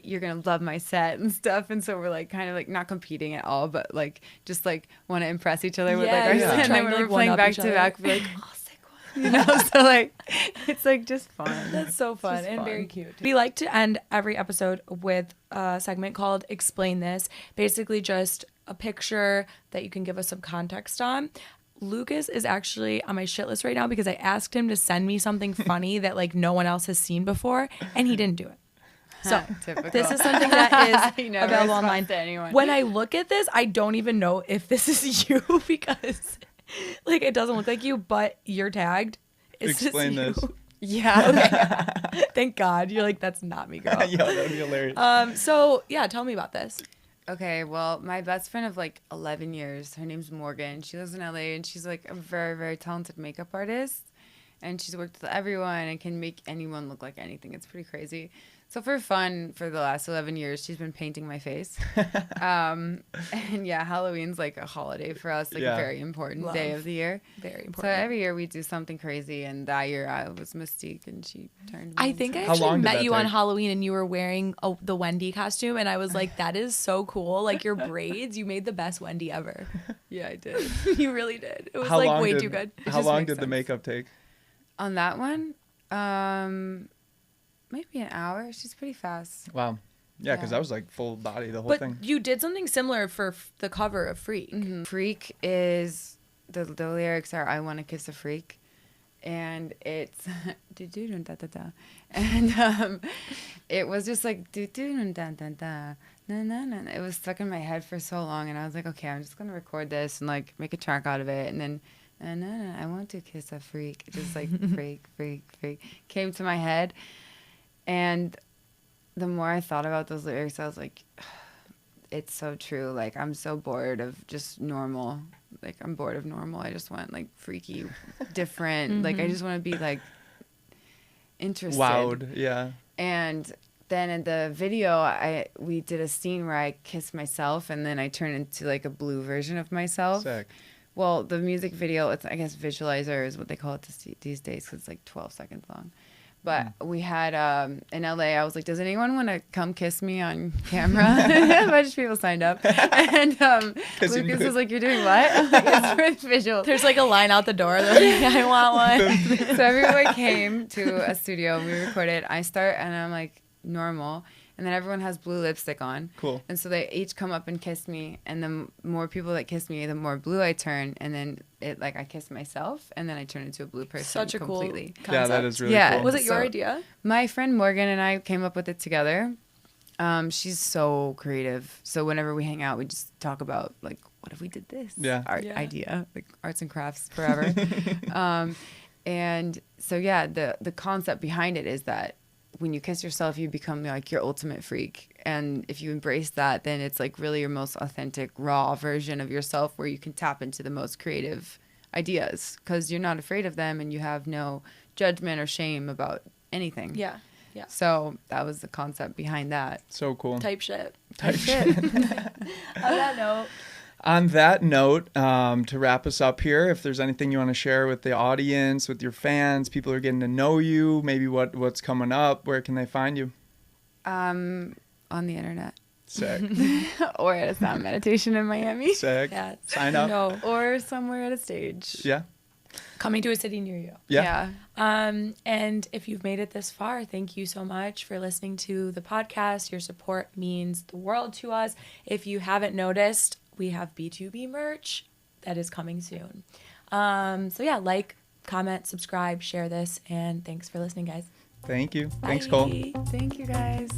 you're going to love my set and stuff. And so we're like kind of like not competing at all, but like just like want to impress each other with like Yeah, our yeah. set. And Trying then to, when like, we're playing one-up back each to other. back, we're like, oh, sick one. You know, so like it's like just fun. That's so fun just and fun. very cute. We like to end every episode with a segment called Explain This. Basically just a picture that you can give us some context on. Lucas is actually on my shit list right now because I asked him to send me something funny that like no one else has seen before, and he didn't do it. So Typical. this is something that He is never available responds online. to anyone. When I look at this, I don't even know if this is you because like it doesn't look like you, but you're tagged. It's just Explain you. this. Yeah. Okay. Thank God. You're like, that's not me, girl. Yeah, that'd be hilarious. So yeah, tell me about this. Okay, well, my best friend of like 11 years, her name's Morgan. She lives in LA and she's like a very, very talented makeup artist. And she's worked with everyone and can make anyone look like anything. It's pretty crazy. So for fun, for the last 11 years, she's been painting my face. And yeah, Halloween's like a holiday for us, like a very important day of the year. Very important. So every year we do something crazy. And that year I was Mystique and she turned me I think I into- actually met you on Halloween and you were wearing the Wendy costume. And I was like, that is so cool. Like your braids, you made the best Wendy ever. Yeah, I did. You really did. It was like way too good. How long did the makeup take? On that one, maybe an hour. She's pretty fast. Wow. Yeah, because that was like full body, the whole But thing. you did something similar for the cover of Freak. Mm-hmm. Freak is, the lyrics are, I want to kiss a freak. And it's, do-do-dun-da-da-da. And it was just like, do-do-dun-da-da-da. Na-na-na. It was stuck in my head for so long. And I was like, okay, I'm just going to record this and like make a track out of it. And then, I want to kiss a freak. Just like freak, freak, freak. Came to my head. And the more I thought about those lyrics, I was like, it's so true. Like, I'm so bored of just normal. Like, I'm bored of normal. I just want, like, freaky, different. Mm-hmm. Like, I just want to be, like, interested. Wowed, yeah. And then in the video, we did a scene where I kissed myself, and then I turned into, like, a blue version of myself. Sick. Well, the music video, it's, I guess, visualizer is what they call it these days because it's, like, 12 seconds long. But we had, in LA, I was like, does anyone want to come kiss me on camera? A bunch of people signed up. And Lucas was like, you're doing what? I'm like, it's for visual. There's like a line out the door. They're like, I want one. So everyone came to a studio and we recorded. I start and I'm like, normal. And then everyone has blue lipstick on. Cool. And so they each come up and kiss me. And the more people that kiss me, the more blue I turn. And then I kiss myself. And then I turn into a blue person. Such a completely. Cool concept. Yeah, that is really cool. Was it your idea? My friend Morgan and I came up with it together. She's so creative. So whenever we hang out, we just talk about, like, what if we did this? Yeah. Idea. Like, arts and crafts forever. And so, yeah, the concept behind it is that when you kiss yourself, you become like your ultimate freak. And if you embrace that, then it's like really your most authentic, raw version of yourself where you can tap into the most creative ideas because you're not afraid of them and you have no judgment or shame about anything. Yeah. Yeah. So that was the concept behind that. So cool. Type shit. Type shit. On that note, to wrap us up here, if there's anything you want to share with the audience, with your fans, people are getting to know you, maybe what's coming up, where can they find you? On the internet. Sick. Or at a sound meditation in Miami. Sick. Yeah. Sign up. No. Or somewhere at a stage. Yeah. Coming to a city near you. Yeah. And if you've made it this far, thank you so much for listening to the podcast. Your support means the world to us. If you haven't noticed, we have B2B merch that is coming soon. So yeah, like, comment, subscribe, share this, and thanks for listening, guys. Thank you. Bye. Thanks, Cole. Thank you, guys.